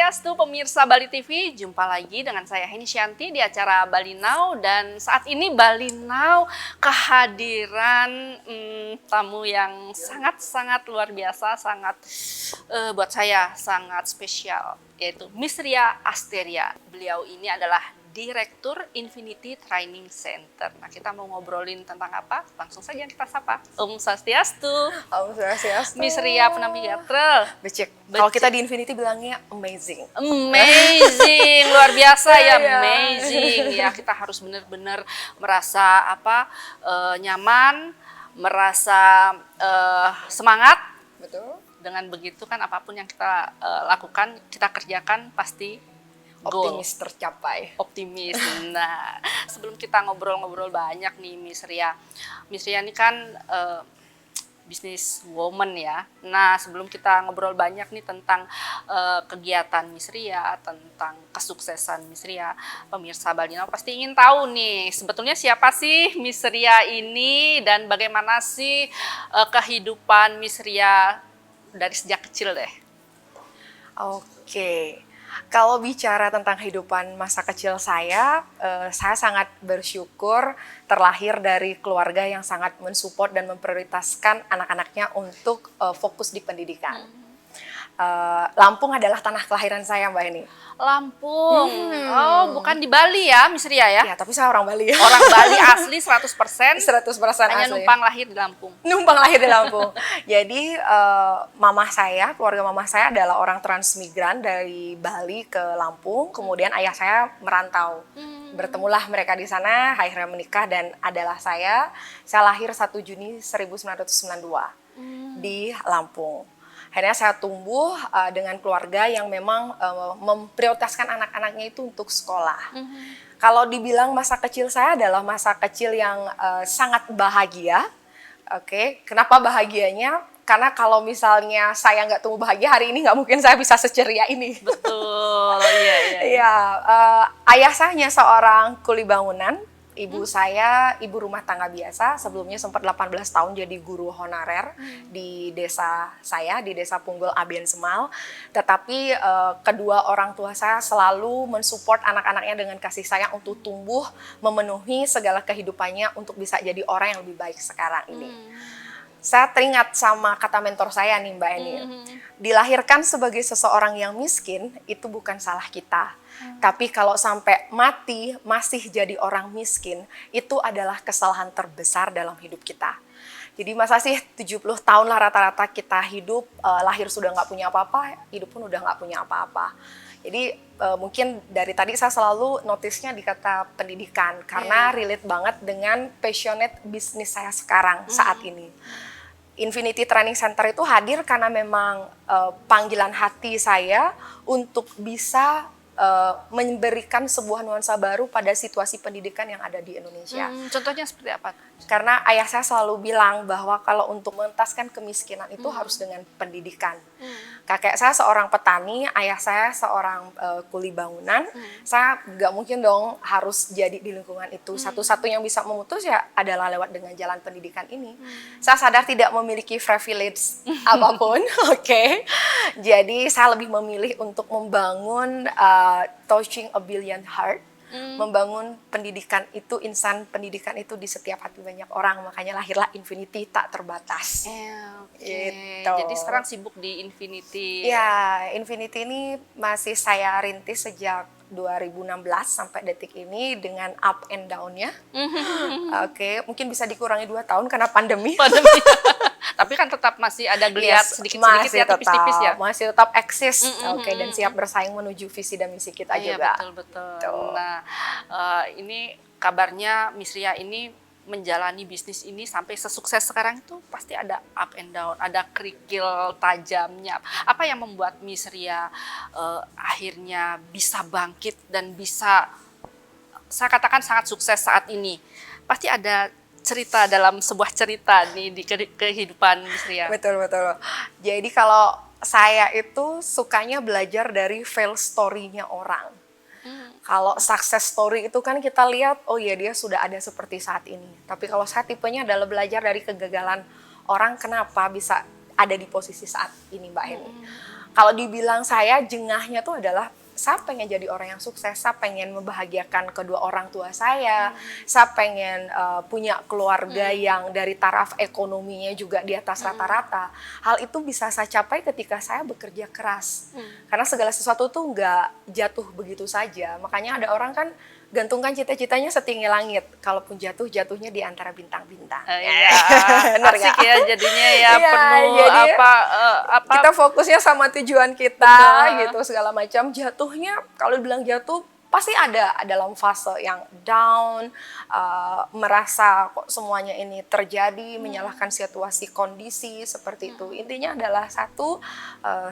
Swastiastu pemirsa Bali TV, jumpa lagi dengan saya Heni Shanti di acara Bali Now. Dan saat ini Bali Now kehadiran tamu yang sangat-sangat luar biasa, sangat buat saya sangat spesial, yaitu Miss Ria Asteria. Beliau ini adalah Direktur Infinity Training Center. Nah, kita mau ngobrolin tentang apa? Langsung saja kita sapa. Om Swastiastu. Om Swastiastu. Miss Ria Penampilan. Becek. Kalau kita di Infinity bilangnya amazing. Amazing, luar biasa ya, Iya. amazing. Ya, kita harus benar-benar merasa nyaman, merasa semangat. Betul. Dengan begitu kan apapun yang kita lakukan, kita kerjakan pasti goal. Optimis tercapai. Optimis. Nah, sebelum kita ngobrol-ngobrol banyak nih Miss Ria. Miss Ria ini kan business woman ya. Nah, sebelum kita ngobrol banyak nih tentang kegiatan Miss Ria, tentang kesuksesan Miss Ria, pemirsa Bali Now pasti ingin tahu nih, sebetulnya siapa sih Miss Ria ini dan bagaimana sih kehidupan Miss Ria dari sejak kecil deh. Oke. Kalau bicara tentang kehidupan masa kecil saya sangat bersyukur terlahir dari keluarga yang sangat mensupport dan memprioritaskan anak-anaknya untuk fokus di pendidikan. Lampung adalah tanah kelahiran saya, Mbak Eni. Lampung. Oh, bukan di Bali ya, Miss Ria ya? Ya, tapi saya orang Bali. Orang Bali asli 100%. 100% Hanya asli. numpang lahir di Lampung. Numpang lahir di Lampung. Jadi keluarga mama saya adalah orang transmigran dari Bali ke Lampung. Kemudian ayah saya merantau. Bertemulah mereka di sana, akhirnya menikah dan adalah saya. Saya lahir 1 Juni 1992 di Lampung. Akhirnya saya tumbuh dengan keluarga yang memang memprioritaskan anak-anaknya itu untuk sekolah. Kalau dibilang masa kecil saya adalah masa kecil yang sangat bahagia. Oke, kenapa bahagianya? Karena kalau misalnya saya nggak tumbuh bahagia hari ini, nggak mungkin saya bisa seceria ini. Betul, iya. Iya, ayah saya hanya seorang kuli bangunan. Ibu saya ibu rumah tangga biasa, sebelumnya sempat 18 tahun jadi guru honorer di desa saya, di desa Punggul Aben Semal. Tetapi kedua orang tua saya selalu mensupport anak-anaknya dengan kasih sayang untuk tumbuh, memenuhi segala kehidupannya untuk bisa jadi orang yang lebih baik sekarang ini. Saya teringat sama kata mentor saya nih Mbak Eni, dilahirkan sebagai seseorang yang miskin itu bukan salah kita. Tapi kalau sampai mati masih jadi orang miskin, itu adalah kesalahan terbesar dalam hidup kita. Jadi masa sih 70 tahun lah rata-rata kita hidup, lahir sudah nggak punya apa-apa, hidup pun udah nggak punya apa-apa. Jadi mungkin dari tadi saya selalu notisnya di kata pendidikan, karena relate banget dengan passionate bisnis saya sekarang saat ini. Infinity Training Center itu hadir karena memang panggilan hati saya untuk bisa memberikan sebuah nuansa baru pada situasi pendidikan yang ada di Indonesia. Contohnya seperti apa? Karena ayah saya selalu bilang bahwa kalau untuk mengentaskan kemiskinan itu harus dengan pendidikan. Kakek saya seorang petani, ayah saya seorang kuli bangunan. Saya nggak mungkin dong harus jadi di lingkungan itu. Satu-satunya yang bisa memutus ya adalah lewat dengan jalan pendidikan ini. Saya sadar tidak memiliki privilege apapun, oke. Jadi saya lebih memilih untuk membangun touching a billion heart. Membangun pendidikan itu, insan pendidikan itu di setiap hati banyak orang, makanya lahirlah Infinity tak terbatas. Oke. Gitu. Jadi sekarang sibuk di Infinity. Ya, Infinity ini masih saya rintis sejak 2016 sampai detik ini dengan up and down-nya. Oke, mungkin bisa dikurangi 2 tahun karena pandemi. Tapi kan tetap masih ada geliat sedikit-sedikit ya, tipis-tipis ya. Masih tetap eksis, dan siap bersaing menuju visi dan misi kita juga. Iya, betul. Nah, ini kabarnya Miss Ria ini menjalani bisnis ini sampai sesukses sekarang itu pasti ada up and down, ada kerikil tajamnya. Apa yang membuat Miss Ria akhirnya bisa bangkit dan bisa, saya katakan sangat sukses saat ini? Pasti ada cerita dalam sebuah cerita nih di kehidupan Miss Ria. Betul. Jadi kalau saya itu sukanya belajar dari fail story-nya orang. Kalau success story itu kan kita lihat, oh ya dia sudah ada seperti saat ini. Tapi kalau saya tipenya adalah belajar dari kegagalan orang, kenapa bisa ada di posisi saat ini Mbak Heni. Kalau dibilang saya jengahnya tuh adalah saya pengen jadi orang yang sukses, saya pengen membahagiakan kedua orang tua saya pengen punya keluarga yang dari taraf ekonominya juga di atas rata-rata. Hal itu bisa saya capai ketika saya bekerja keras. Karena segala sesuatu tuh nggak jatuh begitu saja. Makanya ada orang kan gantungkan cita-citanya setinggi langit. Kalaupun jatuh, jatuhnya di antara bintang-bintang. Iya, Benar asik nggak? ya jadinya ya, Iya, penuh jadi apa kita fokusnya sama tujuan kita Betul. gitu segala macam. Jatuhnya kalau dibilang jatuh pasti ada dalam fase yang down, merasa kok semuanya ini terjadi, menyalahkan situasi kondisi seperti itu. Intinya adalah satu,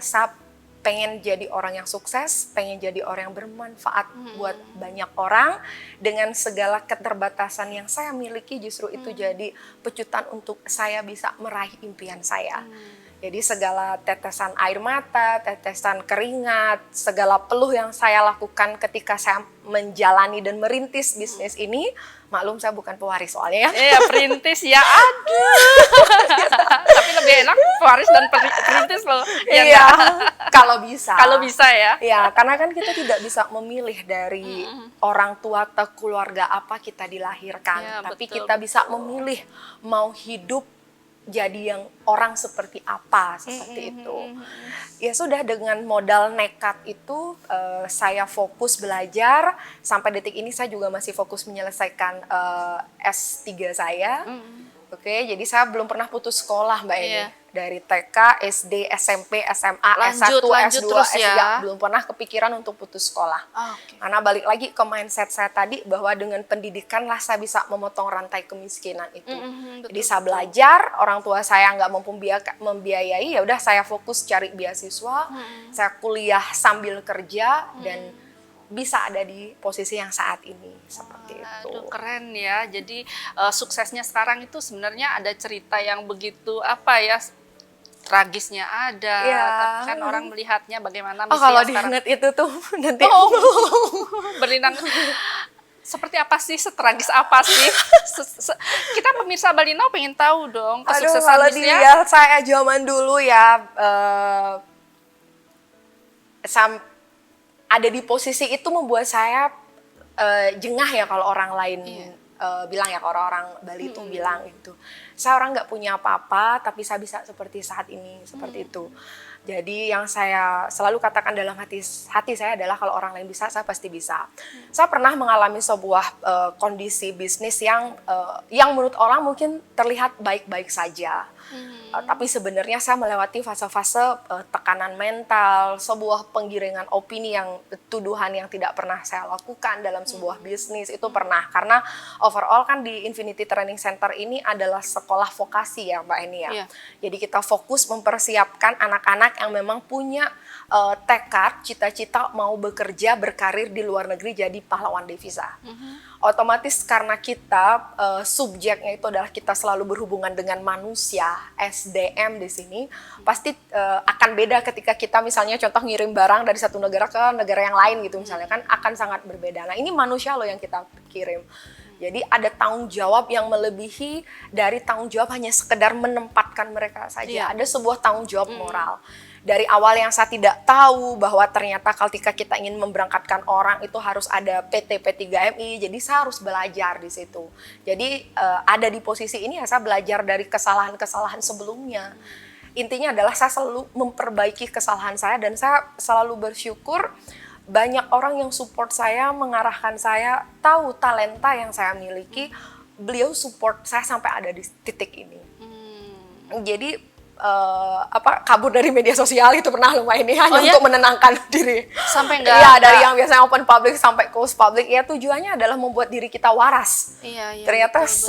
saya pengen jadi orang yang sukses, pengen jadi orang yang bermanfaat buat banyak orang. Dengan segala keterbatasan yang saya miliki, justru itu jadi pecutan untuk saya bisa meraih impian saya. Jadi segala tetesan air mata, tetesan keringat, segala peluh yang saya lakukan ketika saya menjalani dan merintis bisnis ini, maklum saya bukan pewaris soalnya ya. Iya, perintis ya, aduh. Tapi lebih enak pewaris dan perintis loh. Ya Iya, nggak? kalau bisa. Kalau bisa ya. Ya, karena kan kita tidak bisa memilih dari orang tua atau keluarga apa kita dilahirkan, Ya, tapi betul, kita bisa memilih mau hidup jadi yang orang seperti apa, seperti itu. Ya sudah, dengan modal nekat itu saya fokus belajar. Sampai detik ini saya juga masih fokus menyelesaikan S3 saya. Oke, jadi saya belum pernah putus sekolah Mbak Eni. Iya. Dari TK, SD, SMP, SMA, Lanjut S1, S2, terus S3, ya. belum pernah kepikiran untuk putus sekolah. Oke. Karena balik lagi ke mindset saya tadi, bahwa dengan pendidikan lah saya bisa memotong rantai kemiskinan itu. Betul, Jadi saya belajar, orang tua saya nggak mampu membiayai, ya udah saya fokus cari beasiswa, saya kuliah sambil kerja, dan bisa ada di posisi yang saat ini seperti itu. Aduh, keren ya. Jadi suksesnya sekarang itu sebenarnya ada cerita yang begitu apa ya, tragisnya ada. Iya. Tapi kan orang melihatnya bagaimana Oh, misi kalau sekarang. diingat itu tuh nanti Berlinang. Seperti apa sih, setragis apa sih? Kita pemirsa Balinau pengen tahu dong aduh, kesuksesan kalau bisnisnya. dilihat saya zaman dulu ya, ada di posisi itu membuat saya jengah ya kalau orang lain bilang ya, kalau orang Bali itu bilang itu. Saya orang nggak punya apa-apa, tapi saya bisa seperti saat ini, seperti itu. Jadi yang saya selalu katakan dalam hati saya adalah kalau orang lain bisa, saya pasti bisa. Saya pernah mengalami sebuah kondisi bisnis yang menurut orang mungkin terlihat baik-baik saja. Tapi sebenarnya saya melewati fase-fase tekanan mental, sebuah penggiringan opini yang tuduhan yang tidak pernah saya lakukan dalam sebuah bisnis itu pernah. Karena overall kan di Infinity Training Center ini adalah sekolah vokasi ya Mbak Eni ya. Iya. Jadi kita fokus mempersiapkan anak-anak yang memang punya tekad, cita-cita mau bekerja, berkarir di luar negeri jadi pahlawan devisa. Otomatis karena kita subjeknya itu adalah kita selalu berhubungan dengan manusia, SDM di sini, pasti akan beda ketika kita misalnya contoh ngirim barang dari satu negara ke negara yang lain gitu misalnya, kan akan sangat berbeda. Nah, ini manusia loh yang kita kirim. Jadi ada tanggung jawab yang melebihi dari tanggung jawab hanya sekedar menempatkan mereka saja. Iya. Ada sebuah tanggung jawab moral. Dari awal yang saya tidak tahu bahwa ternyata ketika kita ingin memberangkatkan orang itu harus ada PT P3MI, jadi saya harus belajar di situ. Jadi ada di posisi ini ya saya belajar dari kesalahan-kesalahan sebelumnya. Intinya adalah saya selalu memperbaiki kesalahan saya, dan saya selalu bersyukur banyak orang yang support saya, mengarahkan saya, tahu talenta yang saya miliki, beliau support saya sampai ada di titik ini. Jadi kabur dari media sosial itu pernah lumayan nih, hanya untuk menenangkan diri. Sampai enggak? Iya, dari yang biasanya open public sampai close public, ya tujuannya adalah membuat diri kita waras. Iya, Ternyata betul.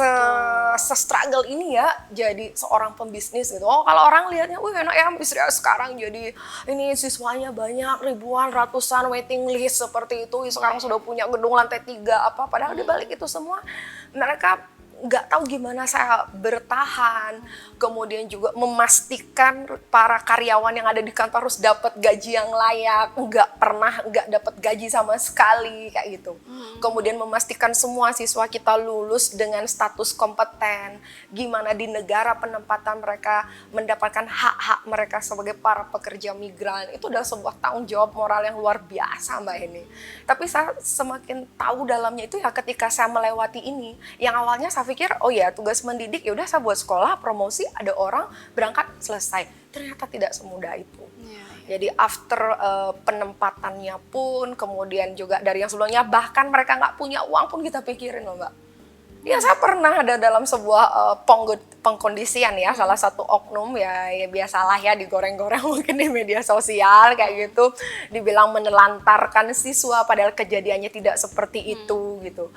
se-struggle ini ya jadi seorang pembisnis gitu. Oh, kalau orang lihatnya, wih enak ya istri sekarang jadi ini siswanya banyak, ribuan, ratusan waiting list seperti itu. Sekarang sudah punya gedung lantai 3 apa. Padahal di balik itu semua mereka nggak tahu gimana saya bertahan, kemudian juga memastikan para karyawan yang ada di kantor harus dapat gaji yang layak, nggak dapat gaji sama sekali kayak gitu. Kemudian memastikan semua siswa kita lulus dengan status kompeten, gimana di negara penempatan mereka mendapatkan hak-hak mereka sebagai para pekerja migran. Itu adalah sebuah tanggung jawab moral yang luar biasa Mbak Heni. Tapi saya semakin tahu dalamnya itu ya ketika saya melewati ini, yang awalnya saya pikir oh ya tugas mendidik ya udah saya buat sekolah, promosi, ada orang berangkat selesai. Ternyata tidak semudah itu. Jadi after penempatannya pun, kemudian juga dari yang sebelumnya bahkan mereka nggak punya uang pun kita pikirin loh Mbak. Ya saya pernah ada dalam sebuah pengkondisian ya, salah satu oknum ya biasalah ya digoreng-goreng mungkin di media sosial kayak gitu, dibilang menelantarkan siswa padahal kejadiannya tidak seperti itu gitu.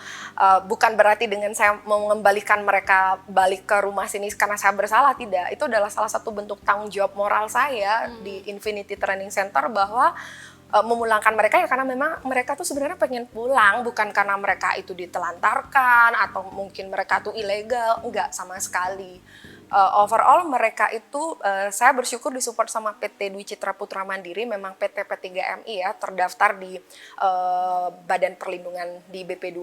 Bukan berarti dengan saya mengembalikan mereka balik ke rumah sini karena saya bersalah, tidak. Itu adalah salah satu bentuk tanggung jawab moral saya di Infinity Training Center bahwa memulangkan mereka ya karena memang mereka tuh sebenarnya pengen pulang, bukan karena mereka itu ditelantarkan atau mungkin mereka tuh ilegal, enggak sama sekali. Overall mereka itu saya bersyukur disupport sama PT Dwi Citra Putra Mandiri, memang PT P3MI ya, terdaftar di Badan Perlindungan di BP2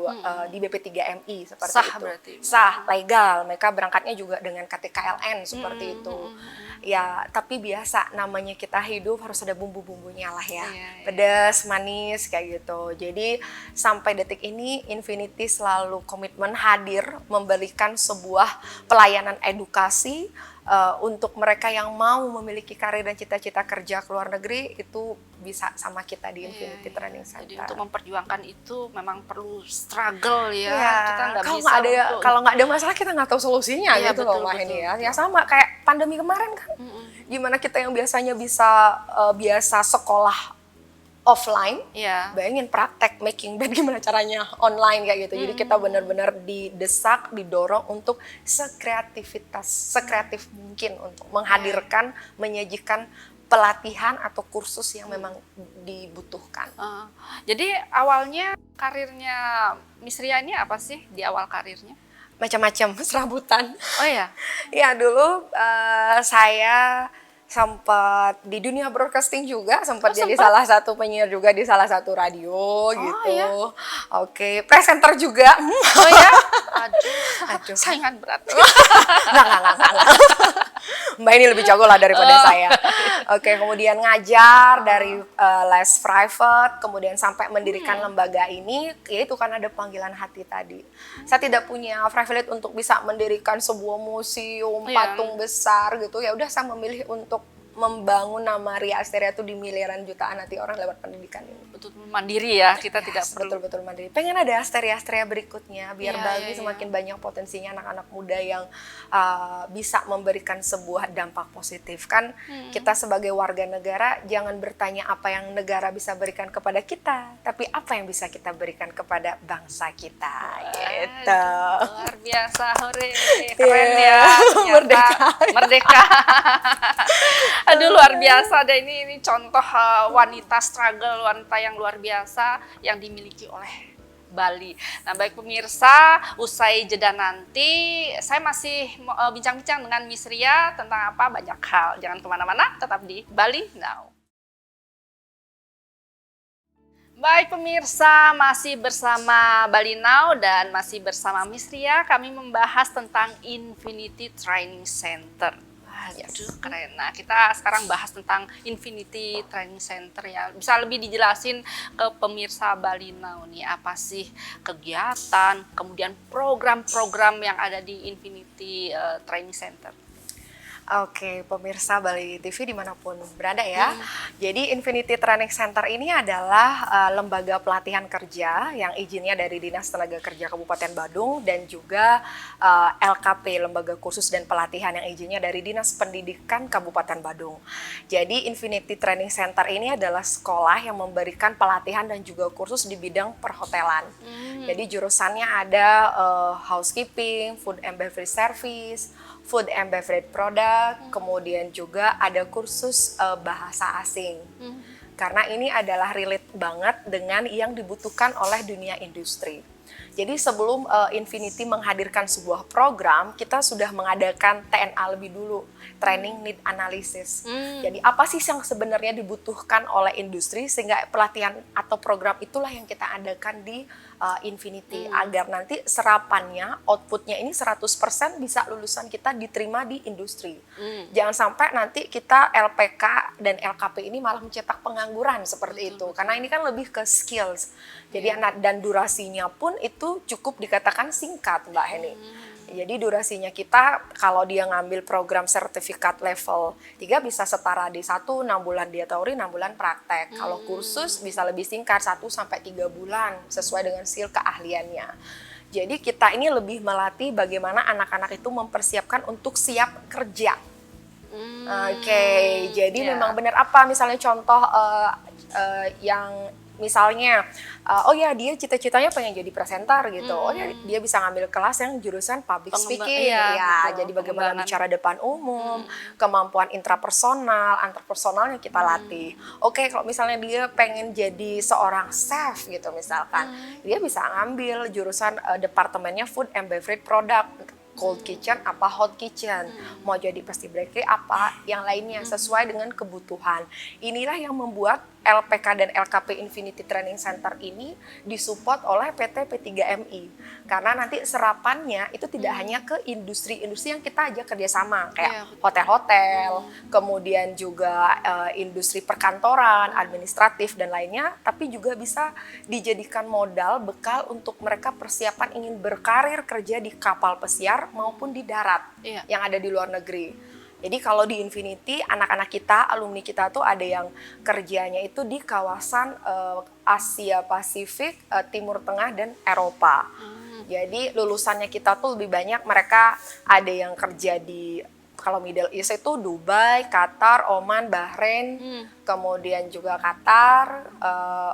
di BP3MI seperti Sah itu. berarti. Sah, legal. Mereka berangkatnya juga dengan KTKLN seperti itu. Ya, tapi biasa namanya kita hidup harus ada bumbu-bumbunya lah ya. Pedas, manis kayak gitu. Jadi sampai detik ini Infinity selalu komitmen hadir memberikan sebuah pelayanan edukasi untuk mereka yang mau memiliki karir dan cita-cita kerja ke luar negeri, itu bisa sama kita di Infinity Training Center. Jadi untuk memperjuangkan itu memang perlu struggle ya. Ya, Kita nggak kalau bisa kalau nggak ada masalah kita nggak tahu solusinya Iya, gitu betul, loh Mbak betul, Heni ya. betul. Ya sama kayak pandemi kemarin kan. Gimana kita yang biasanya bisa biasa sekolah offline, bayangin praktek making bed gimana caranya online kayak gitu. Jadi kita benar-benar didesak, didorong untuk sekreatif mungkin untuk menghadirkan, menyajikan pelatihan atau kursus yang memang dibutuhkan. Jadi awalnya karirnya Miss Ria ini apa sih di awal karirnya? Macam-macam, serabutan. Oh ya? Ya dulu saya sempat di dunia broadcasting juga, sempat jadi salah satu penyiar juga di salah satu radio gitu. Ya? Oke, presenter juga. Oh ya? Aduh. Saingan berat. Enggak. Mbak ini lebih jago lah daripada saya. Oke, kemudian ngajar dari les private, kemudian sampai mendirikan lembaga ini, yaitu kan ada panggilan hati tadi. Saya tidak punya privilege untuk bisa mendirikan sebuah museum, patung besar gitu. Ya udah saya memilih untuk membangun nama Ria Asteria itu di miliaran jutaan nanti orang lewat pendidikan ini. Betul mandiri ya, kita tidak perlu. Betul mandiri. Pengen ada Asteria berikutnya biar Bali semakin banyak potensinya anak-anak muda yang bisa memberikan sebuah dampak positif. Kan kita sebagai warga negara jangan bertanya apa yang negara bisa berikan kepada kita, tapi apa yang bisa kita berikan kepada bangsa kita. Gitu. Luar biasa, hore. Keren ya. Merdeka. Aduh luar biasa deh, ini contoh wanita struggle, wanita yang luar biasa yang dimiliki oleh Bali. Nah baik pemirsa, usai jeda nanti saya masih bincang-bincang dengan Miss Ria tentang apa banyak hal. Jangan kemana-mana, tetap di Bali Now. Baik pemirsa, masih bersama Bali Now dan masih bersama Miss Ria, kami membahas tentang Infinity Training Center. Aduh, keren. Nah, kita sekarang bahas tentang Infinity Training Center ya. Bisa lebih dijelasin ke pemirsa Bali Now nih, apa sih kegiatan, kemudian program-program yang ada di Infinity Training Center. Oke, pemirsa Bali TV dimanapun berada ya. Jadi Infinity Training Center ini adalah lembaga pelatihan kerja yang izinnya dari Dinas Tenaga Kerja Kabupaten Badung dan juga LKP, Lembaga Kursus dan Pelatihan yang izinnya dari Dinas Pendidikan Kabupaten Badung. Jadi Infinity Training Center ini adalah sekolah yang memberikan pelatihan dan juga kursus di bidang perhotelan. Jadi jurusannya ada housekeeping, food and beverage service, food and beverage product, kemudian juga ada kursus bahasa asing. Karena ini adalah relate banget dengan yang dibutuhkan oleh dunia industri. Jadi sebelum Infinity menghadirkan sebuah program, kita sudah mengadakan TNA lebih dulu, Training Need Analysis. Jadi apa sih yang sebenarnya dibutuhkan oleh industri, sehingga pelatihan atau program itulah yang kita adakan di Infinity, agar nanti serapannya, outputnya ini 100% bisa lulusan kita diterima di industri. Jangan sampai nanti kita LPK dan LKP ini malah mencetak pengangguran seperti itu, karena ini kan lebih ke skills. Jadi dan durasinya pun itu cukup dikatakan singkat, Mbak Heni. Jadi durasinya kita kalau dia ngambil program sertifikat level 3 bisa setara D1, 6 bulan dia teori, 6 bulan praktek. Kalau kursus bisa lebih singkat, 1-3 bulan sesuai dengan skill keahliannya. Jadi kita ini lebih melatih bagaimana anak-anak itu mempersiapkan untuk siap kerja. Jadi memang benar apa misalnya contoh yang misalnya, oh ya dia cita-citanya pengen jadi presenter gitu, oh ya dia bisa ngambil kelas yang jurusan public speaking, jadi bagaimana bicara depan umum, kemampuan intrapersonal, antarpersonalnya kita latih. Oke, kalau misalnya dia pengen jadi seorang chef gitu misalkan, dia bisa ngambil jurusan departemennya food and beverage product, cold kitchen apa hot kitchen, mau jadi pasti bakery apa yang lainnya sesuai dengan kebutuhan. Inilah yang membuat LPK dan LKP Infinity Training Center ini disupport oleh PT P3MI, karena nanti serapannya itu tidak hanya ke industri-industri yang kita ajak kerjasama kayak hotel-hotel, kemudian juga industri perkantoran, administratif dan lainnya, tapi juga bisa dijadikan modal bekal untuk mereka persiapan ingin berkarir kerja di kapal pesiar maupun di darat yang ada di luar negeri. Jadi kalau di Infinity, anak-anak kita, alumni kita tuh ada yang kerjanya itu di kawasan Asia Pasifik, Timur Tengah, dan Eropa. Jadi lulusannya kita tuh lebih banyak mereka ada yang kerja di, kalau Middle East itu Dubai, Qatar, Oman, Bahrain, kemudian juga Qatar,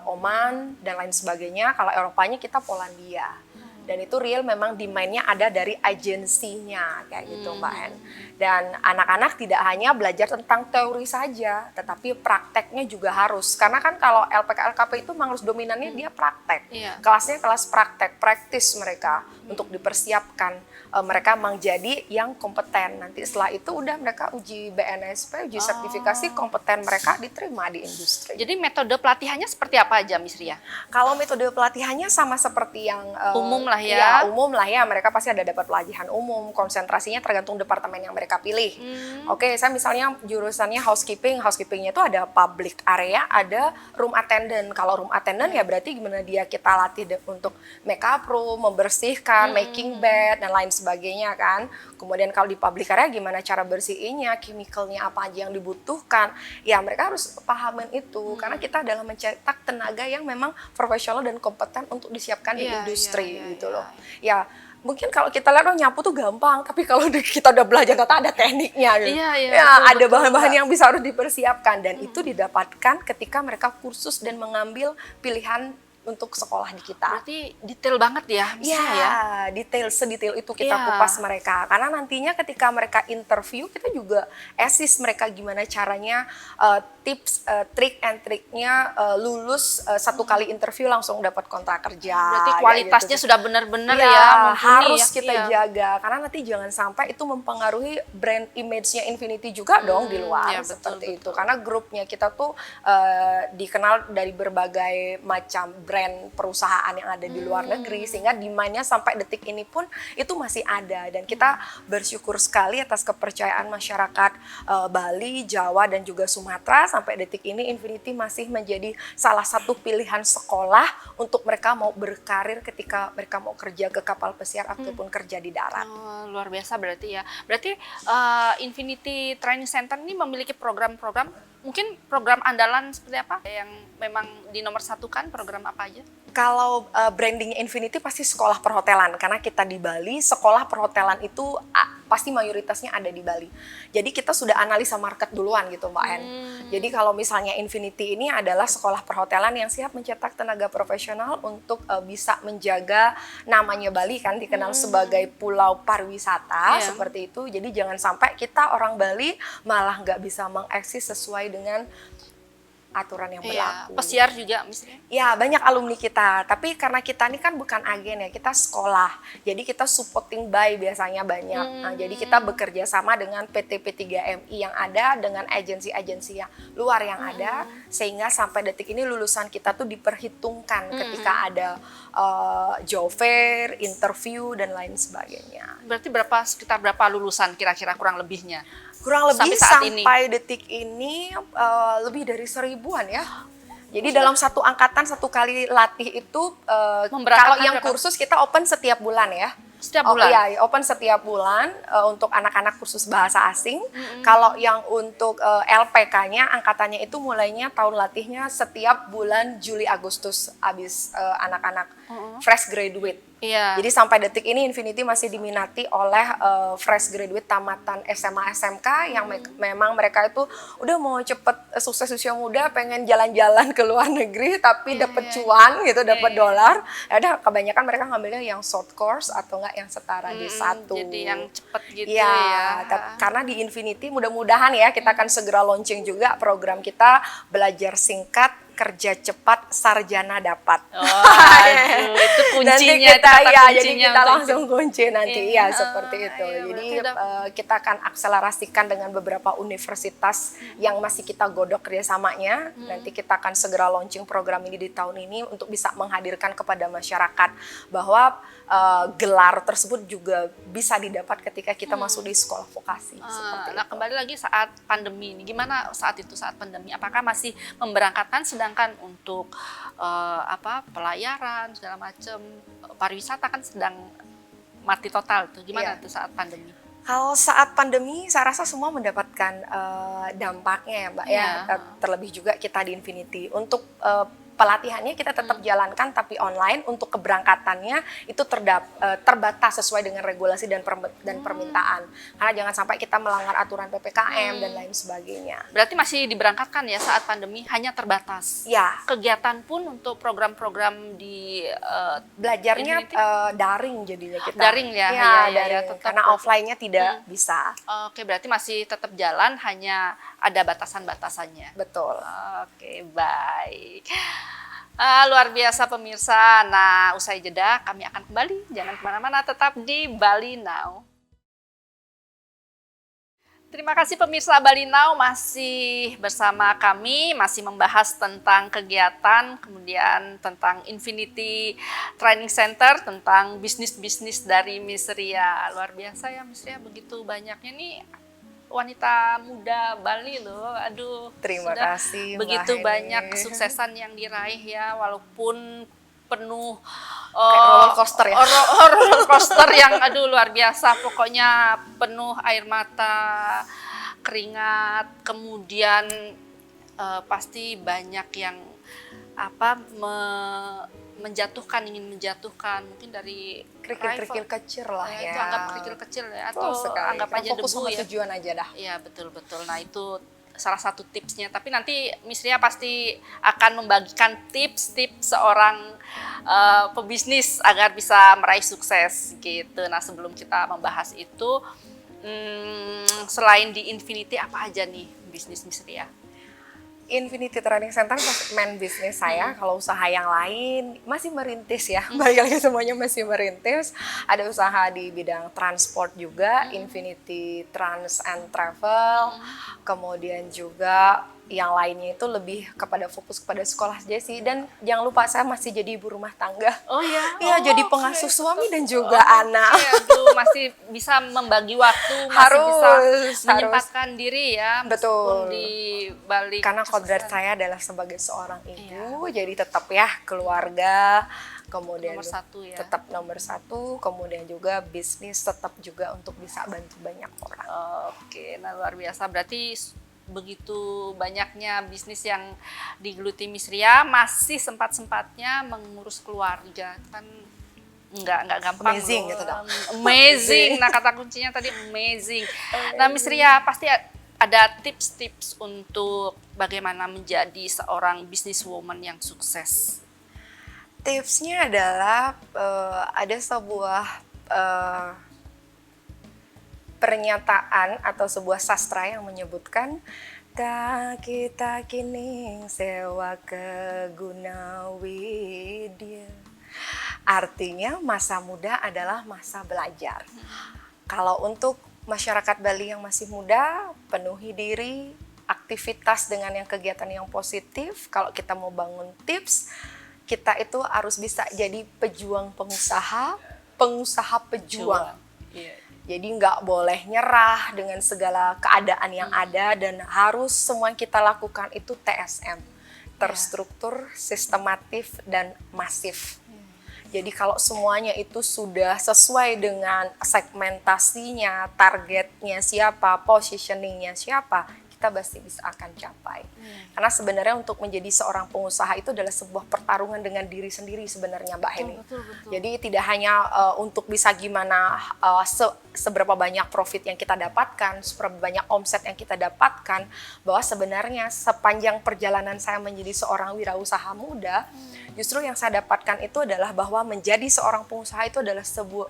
Oman, dan lain sebagainya. Kalau Eropanya kita Polandia. Dan itu real memang demand-nya ada dari agensinya kayak gitu Mbak En. Dan anak-anak tidak hanya belajar tentang teori saja, tetapi prakteknya juga harus. Karena kan kalau LPK LKP itu memang harus dominannya dia praktek. Kelasnya kelas praktek, praktis mereka untuk dipersiapkan mereka menjadi yang kompeten. Nanti setelah itu udah mereka uji BNSP, uji sertifikasi, kompeten mereka diterima di industri. Jadi metode pelatihannya seperti apa aja, Miss Ria? Kalau metode pelatihannya sama seperti yang umum lah ya. Umum lah ya, mereka pasti ada dapat pelatihan umum, konsentrasinya tergantung departemen yang mereka pilih. Oke, saya misalnya jurusannya housekeepingnya itu ada public area, ada room attendant. Kalau room attendant ya berarti gimana dia kita latih untuk make up room, membersihkan, making bed dan lain sebagainya kan. Kemudian kalau di public area gimana cara bersihinnya, chemicalnya apa aja yang dibutuhkan. Ya mereka harus pahamin itu karena kita adalah mencetak tenaga yang memang profesional dan kompeten untuk disiapkan di industri gitu loh. Ya mungkin kalau kita lihat nyapu tuh gampang, tapi kalau kita udah belajar ternyata ada tekniknya gitu. Ada bahan-bahan yang bisa harus dipersiapkan dan itu didapatkan ketika mereka kursus dan mengambil pilihan untuk sekolah di kita. Berarti detail banget ya, detail, sedetail itu kita kupas mereka. Karena nantinya ketika mereka interview, kita juga assist mereka gimana caranya, tips, trik and triknya lulus satu kali interview langsung dapat kontrak kerja. Berarti kualitasnya gitu sudah benar-benar harus kita jaga. Karena nanti jangan sampai itu mempengaruhi brand image-nya Infinity juga dong di luar. Seperti itu. Karena grupnya kita tuh dikenal dari berbagai macam brand perusahaan yang ada di luar negeri, sehingga demand-nya sampai detik ini pun itu masih ada dan kita bersyukur sekali atas kepercayaan masyarakat Bali, Jawa dan juga Sumatera. Sampai detik ini Infinity masih menjadi salah satu pilihan sekolah untuk mereka mau berkarir ketika mereka mau kerja ke kapal pesiar ataupun kerja di darat. Luar biasa berarti ya. Berarti Infinity Training Center ini memiliki program-program, mungkin program andalan seperti apa yang memang dinomorsatukan, program apa aja? Kalau branding Infinity pasti sekolah perhotelan, karena kita di Bali, sekolah perhotelan itu pasti mayoritasnya ada di Bali. Jadi kita sudah analisa market duluan gitu Mbak En. Jadi kalau misalnya Infinity ini adalah sekolah perhotelan yang siap mencetak tenaga profesional untuk bisa menjaga namanya Bali, kan dikenal sebagai pulau pariwisata seperti itu. Jadi jangan sampai kita orang Bali malah nggak bisa mengeksis sesuai dengan aturan yang Iya, berlaku. pesiar juga misalnya. Ya, banyak alumni kita, tapi karena kita ini kan bukan agen ya, kita sekolah. Jadi kita supporting by biasanya banyak. Nah, jadi kita bekerja sama dengan PT P3MI yang ada, dengan agensi-agensi yang luar yang ada, sehingga sampai detik ini lulusan kita tuh diperhitungkan ketika ada job fair, interview, dan lain sebagainya. Berarti sekitar berapa lulusan kira-kira kurang lebihnya? Kurang lebih Sampai saat ini? sampai detik ini lebih dari 1000-an ya. Jadi dalam satu angkatan satu kali latih itu kalau yang berapa? kursus kita open setiap bulan ya. Setiap bulan? Iya, open setiap bulan untuk anak-anak kursus bahasa asing. Kalau yang untuk LPK-nya angkatannya itu mulainya tahun latihnya setiap bulan Juli Agustus habis anak-anak fresh graduate. Iya. Jadi sampai detik ini Infinity masih diminati oleh fresh graduate tamatan SMA SMK yang memang mereka itu udah mau cepet sukses usia muda, pengen jalan-jalan ke luar negeri tapi dapat cuan gitu, dapat dolar. Ya udah kebanyakan mereka ngambilnya yang short course atau enggak yang setara D1. Jadi yang cepet gitu Ya, ya. karena di Infinity mudah-mudahan ya kita akan segera launching juga program kita belajar singkat, kerja cepat, sarjana dapat. Waduh, itu kuncinya. Nanti itu kita kata ya, jadi kuncinya kita untuk langsung kunci nanti ya seperti itu. iya, Jadi berarti kita akan akselerasikan dengan beberapa universitas yang masih kita godok kerjasamanya. Nanti kita akan segera launching program ini di tahun ini untuk bisa menghadirkan kepada masyarakat bahwa gelar tersebut juga bisa didapat ketika kita masuk di sekolah vokasi. Seperti Nah, itu. kembali lagi saat pandemi ini, gimana saat pandemi? Apakah masih memberangkatkan, sedangkan untuk pelayaran segala macam, pariwisata kan sedang mati total tuh. Gimana Iya. tuh saat pandemi? Kalau saat pandemi, saya rasa semua mendapatkan dampaknya ya, Mbak. Iya. Ya, terlebih juga kita di Infinity. Untuk pelatihannya kita tetap jalankan, tapi online. Untuk keberangkatannya itu terbatas sesuai dengan regulasi dan permintaan. Karena jangan sampai kita melanggar aturan PPKM dan lain sebagainya. Berarti masih diberangkatkan ya saat pandemi, hanya terbatas. Ya, Kegiatan pun untuk program-program di belajarnya Infinity? daring jadinya kita. Daring ya? Ya, Iya, daring. tetap. Karena offline-nya tidak bisa. Oke, berarti masih tetap jalan, hanya ada batasan-batasannya. Betul. Oke, baik. Luar biasa pemirsa. Nah, usai jeda kami akan kembali. Jangan kemana-mana, tetap di Bali Now. Terima kasih pemirsa Bali Now, masih bersama kami, masih membahas tentang kegiatan, kemudian tentang Infinity Training Center, tentang bisnis-bisnis dari Miss Ria. Luar biasa ya Miss Ria, begitu banyaknya nih wanita muda Bali loh. Aduh, Terima sudah kasih, Mbak begitu Heni. banyak kesuksesan yang diraih ya, walaupun penuh Kayak roller coaster ya. roller coaster yang aduh luar biasa, pokoknya penuh air mata, keringat, kemudian pasti banyak yang ingin menjatuhkan mungkin dari Kerikil-kerikil kecil lah ya. Itu anggap kerikil kecil ya, Betul atau sekali. anggap Kita aja fokus debu sama ya. tujuan aja dah. Iya, betul-betul. Nah, itu salah satu tipsnya. Tapi nanti Miss Ria pasti akan membagikan tips-tips seorang pebisnis agar bisa meraih sukses gitu. Nah, sebelum kita membahas itu, selain di Infinity apa aja nih bisnis Miss Ria? Infinity Training Center main bisnis saya. Kalau usaha yang lain masih merintis ya. Balik lagi semuanya masih merintis. Ada usaha di bidang transport juga, Infinity Trans and Travel. Kemudian juga yang lainnya itu lebih kepada fokus kepada sekolah aja sih. Dan jangan lupa saya masih jadi ibu rumah tangga. Oh ya? Iya, jadi pengasuh suami dan juga anak. Iya, tuh masih bisa membagi waktu, masih bisa menyempatkan diri ya, meskipun Betul. di balik Karena kodrat saya adalah sebagai seorang ibu, jadi tetap ya keluarga, kemudian Nomor satu ya. tetap nomor satu, kemudian juga bisnis tetap juga untuk bisa bantu banyak orang. Oke, nah luar biasa. Berarti begitu banyaknya bisnis yang digeluti Miss Ria, masih sempat-sempatnya mengurus keluarga. Kan nggak gampang. Amazing loh. gitu dong. Amazing. Nah, kata kuncinya tadi amazing. Nah, Miss Ria pasti ada tips-tips untuk bagaimana menjadi seorang businesswoman yang sukses. Tipsnya adalah ada sebuah pernyataan atau sebuah sastra yang menyebutkan Kita kini sewa ke Gunawidya. Artinya masa muda adalah masa belajar. Kalau untuk masyarakat Bali yang masih muda, penuhi diri, aktivitas dengan yang kegiatan yang positif. Kalau kita mau bangun tips, kita itu harus bisa jadi pejuang pengusaha, pengusaha pejuang. Iya. Jadi nggak boleh nyerah dengan segala keadaan yang ada, dan harus semua yang kita lakukan itu TSM, terstruktur, sistematif, dan masif. Jadi kalau semuanya itu sudah sesuai dengan segmentasinya, targetnya siapa, positioningnya siapa, kita pasti bisa akan capai. Karena sebenarnya untuk menjadi seorang pengusaha itu adalah sebuah pertarungan dengan diri sendiri sebenarnya, Mbak Heni. Betul. Jadi tidak hanya untuk bisa gimana seberapa banyak profit yang kita dapatkan, seberapa banyak omset yang kita dapatkan, bahwa sebenarnya sepanjang perjalanan saya menjadi seorang wirausaha muda, justru yang saya dapatkan itu adalah bahwa menjadi seorang pengusaha itu adalah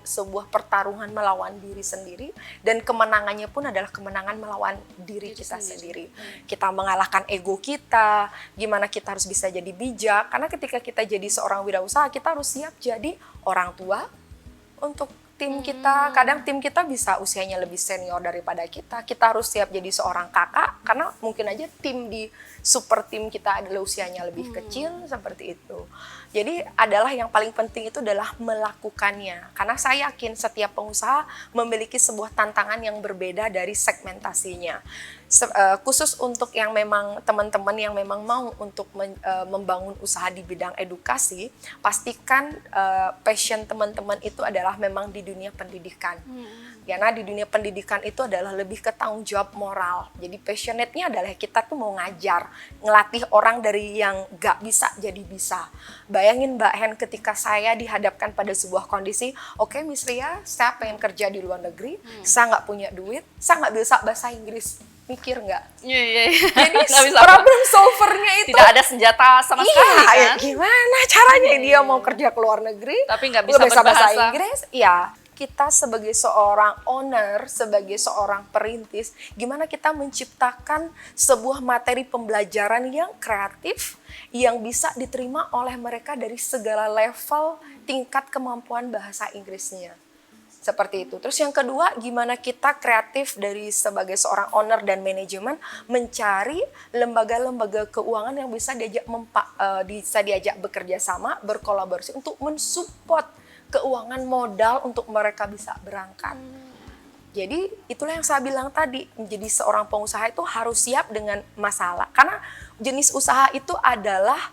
sebuah pertarungan melawan diri sendiri, dan kemenangannya pun adalah kemenangan melawan diri kita sendiri. Kita mengalahkan ego kita, gimana kita harus bisa jadi bijak, karena ketika kita jadi seorang wirausaha, kita harus siap jadi orang tua untuk tim kita. Kadang tim kita bisa usianya lebih senior daripada kita harus siap jadi seorang kakak, karena mungkin aja tim di super tim kita adalah usianya lebih kecil, seperti itu. Jadi adalah yang paling penting itu adalah melakukannya, karena saya yakin setiap pengusaha memiliki sebuah tantangan yang berbeda dari segmentasinya. Khusus untuk yang memang teman-teman yang memang mau untuk membangun usaha di bidang edukasi, pastikan passion teman-teman itu adalah memang di dunia pendidikan. Karena di dunia pendidikan itu adalah lebih ke tanggung jawab moral. Jadi passionate-nya adalah kita tuh mau ngajar, ngelatih orang dari yang gak bisa jadi bisa. Bayangin Mbak Hen, ketika saya dihadapkan pada sebuah kondisi, oke, Miss Ria, saya pengen kerja di luar negeri, saya nggak punya duit, saya nggak bisa bahasa Inggris. Mikir nggak? Iya. Jadi Nggak bisa problem solvernya itu tidak ada senjata sama sekali kan? ya gimana caranya dia mau kerja ke luar negeri Tapi nggak bisa bahasa berbahasa. Inggris? Ya, kita sebagai seorang owner, sebagai seorang perintis, gimana kita menciptakan sebuah materi pembelajaran yang kreatif, yang bisa diterima oleh mereka dari segala level tingkat kemampuan bahasa Inggrisnya. Seperti itu. Terus yang kedua, gimana kita kreatif dari sebagai seorang owner dan manajemen mencari lembaga-lembaga keuangan yang bisa diajak bekerja sama, berkolaborasi untuk mensupport keuangan modal untuk mereka bisa berangkat. Jadi itulah yang saya bilang tadi, menjadi seorang pengusaha itu harus siap dengan masalah. Karena jenis usaha itu adalah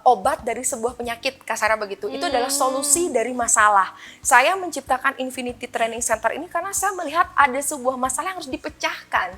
obat dari sebuah penyakit, kasarnya begitu. Itu adalah solusi dari masalah. Saya menciptakan Infinity Training Center ini karena saya melihat ada sebuah masalah yang harus dipecahkan.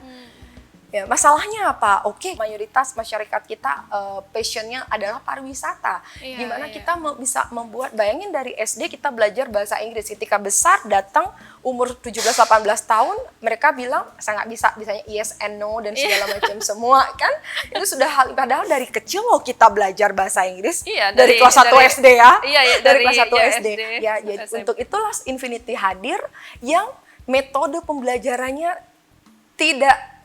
Ya, masalahnya apa? Oke, mayoritas masyarakat kita passionnya adalah pariwisata. Gimana kita bisa membuat, bayangin dari SD kita belajar bahasa Inggris, ketika besar datang umur 17-18 tahun, mereka bilang saya nggak bisa, misalnya yes and no dan segala macam semua kan. Itu sudah hal, padahal dari kecil loh kita belajar bahasa Inggris. Dari kelas 1 SD ya. Dari kelas 1 SD. Ya, jadi untuk itulah Infinity hadir yang metode pembelajarannya tidak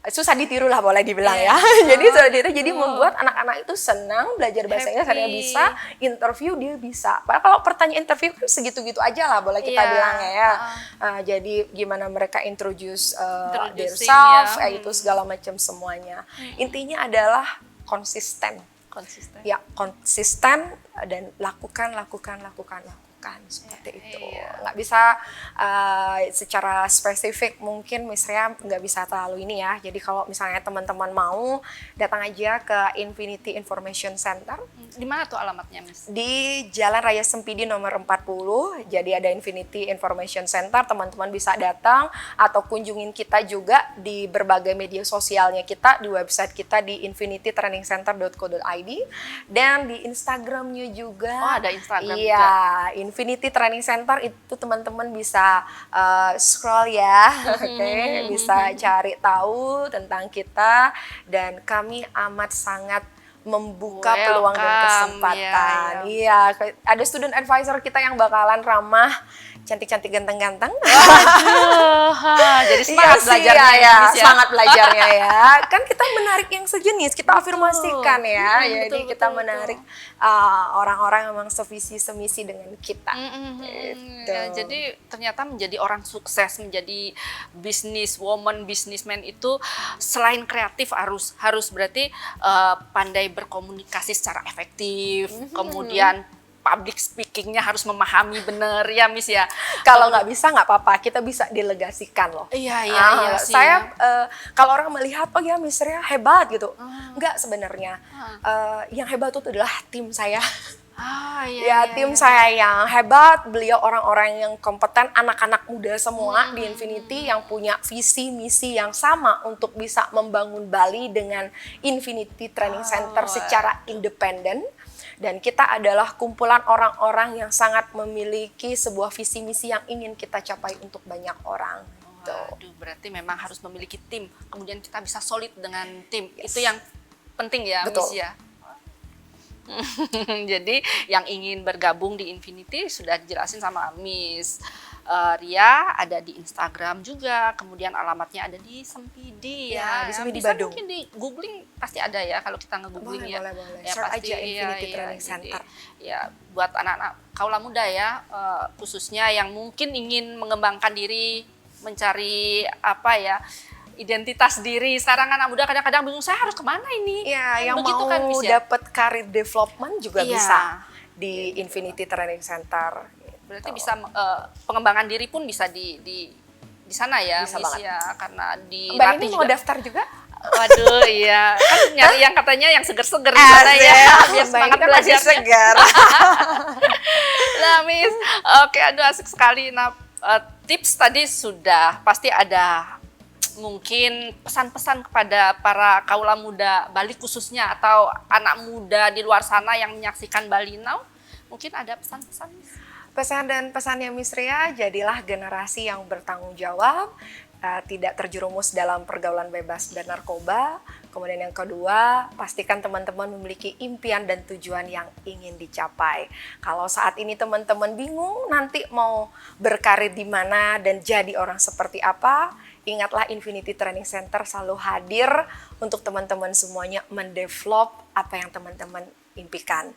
susah ditiru lah, boleh dibilang ya. Jadi sudah ditiru, jadi membuat anak-anak itu senang belajar bahasa Inggris, karena bisa interview, dia bisa. Padahal kalau pertanyaan interview kan segitu-gitu aja lah, boleh kita bilang ya. Jadi gimana mereka introduce themselves, itu segala macam semuanya. Intinya adalah konsisten. Ya, konsisten dan lakukan seperti itu. Nggak bisa secara spesifik, mungkin misalnya nggak bisa terlalu ini ya. Jadi kalau misalnya teman-teman mau, datang aja ke Infinity Information Center. Di mana tuh alamatnya, Miss? Di Jalan Raya Sempidi nomor 40. Jadi ada Infinity Information Center, teman-teman bisa datang atau kunjungin kita juga di berbagai media sosialnya kita, di website kita di infinitytrainingcenter.co.id, dan di Instagramnya juga. Oh, ada Instagram juga. Iya, Infinity Training Center itu teman-teman bisa scroll ya, bisa cari tahu tentang kita, dan kami amat sangat membuka peluang dan Welcome, kesempatan. ya. Iya, ada student advisor kita yang bakalan ramah, cantik-cantik, ganteng-ganteng. Waduh, jadi semangat Iya sih, belajarnya ya, ya, Miss, ya. semangat belajarnya ya. Kan kita menarik yang sejenis, kita afirmasikan ya. Jadi betul, kita betul, menarik orang-orang yang memang sevisi semisi dengan kita. Gitu. Ya, jadi ternyata menjadi orang sukses, menjadi businesswoman, businessman itu selain kreatif harus berarti pandai berkomunikasi secara efektif, kemudian public speakingnya harus memahami benar ya Miss ya. Kalau nggak bisa nggak apa-apa, kita bisa delegasikan loh. Iya sih. Saya kalau orang melihat oh ya Miss Ria hebat gitu, nggak sebenarnya. Yang hebat itu adalah tim saya. Tim saya yang hebat, beliau orang-orang yang kompeten, anak-anak muda semua di Infinity yang punya visi misi yang sama untuk bisa membangun Bali dengan Infinity Training Center secara independen. Dan kita adalah kumpulan orang-orang yang sangat memiliki sebuah visi misi yang ingin kita capai untuk banyak orang. Waduh, berarti memang harus memiliki tim, kemudian kita bisa solid dengan tim. Itu yang penting ya, Betul. Miss ya. Jadi yang ingin bergabung di Infinity sudah dijelasin sama Miss Ria, ada di Instagram juga, kemudian alamatnya ada di Sempidi Ya, ya. di Sempidi Bisa Badung. mungkin di googling pasti ada ya kalau kita nge-googling ya. Boleh. Ya, Search pasti, aja Infinity iya, Training jadi, Center. ya buat anak-anak kaula muda ya, khususnya yang mungkin ingin mengembangkan diri, mencari apa ya, identitas diri. Sekarang anak muda kadang-kadang bingung, saya harus kemana ini? Iya, yang Begitu mau kan, Miss, ya? dapat career development juga Iya. bisa di Infinity Training Center. Berarti bisa pengembangan diri pun bisa di sana ya, Bisa Miss banget. ya, karena Mbak dilatih ini mau juga. daftar juga? Waduh, iya. Kan nyari yang katanya yang seger-seger di sana ya, biar Mbak semangat ini kan masih belajarnya. segar. Nah, Miss, oke, aduh asik sekali. Nah, tips tadi sudah pasti ada mungkin pesan-pesan kepada para kaula muda Bali khususnya atau anak muda di luar sana yang menyaksikan Bali Now. Mungkin ada pesan-pesan, Miss? Pesan dan pesannya Miss Ria, jadilah generasi yang bertanggung jawab, tidak terjerumus dalam pergaulan bebas dan narkoba. Kemudian yang kedua, pastikan teman-teman memiliki impian dan tujuan yang ingin dicapai. Kalau saat ini teman-teman bingung nanti mau berkarir di mana dan jadi orang seperti apa, ingatlah Infinity Training Center selalu hadir untuk teman-teman semuanya mendevelop apa yang teman-teman impikan.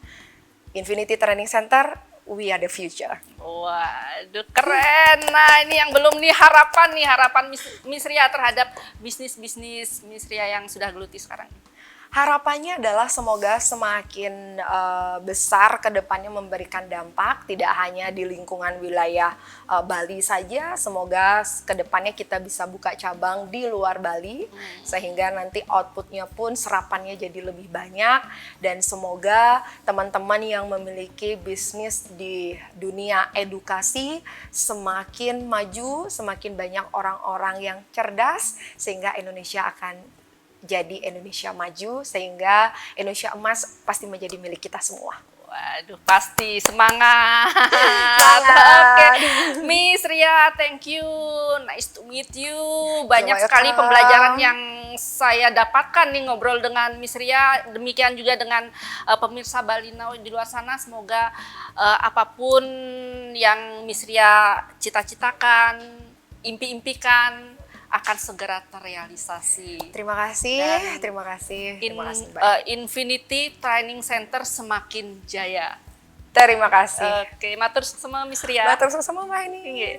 Infinity Training Center, we are the future. Waduh, keren. Nah, ini yang belum nih harapan Miss Ria terhadap bisnis Miss Ria yang sudah geluti sekarang. Harapannya adalah semoga semakin besar ke depannya memberikan dampak, tidak hanya di lingkungan wilayah Bali saja, semoga ke depannya kita bisa buka cabang di luar Bali, sehingga nanti outputnya pun serapannya jadi lebih banyak, dan semoga teman-teman yang memiliki bisnis di dunia edukasi semakin maju, semakin banyak orang-orang yang cerdas, sehingga Indonesia akan jadi Indonesia maju, sehingga Indonesia emas pasti menjadi milik kita semua. Waduh, pasti semangat. Oke, Miss Ria, thank you. Nice to meet you. Banyak sekali pembelajaran yang saya dapatkan nih ngobrol dengan Miss Ria. Demikian juga dengan pemirsa Bali Now di luar sana. Semoga apapun yang Miss Ria cita-citakan, impi-impikan, akan segera terrealisasi. Terima kasih, Dan terima kasih Mbak. Infinity Training Center semakin jaya. Terima kasih. Oke, matur sama Miss Ria. Matur sama Mbak ini. Iya.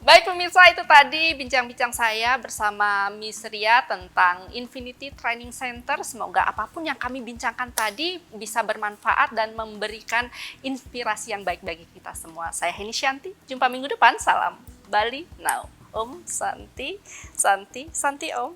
Baik pemirsa, itu tadi bincang-bincang saya bersama Miss Ria tentang Infinity Training Center. Semoga apapun yang kami bincangkan tadi bisa bermanfaat dan memberikan inspirasi yang baik bagi kita semua. Saya Heni Shanti, jumpa minggu depan. Salam Bali Now. Om Santi, Santi, Santi Om.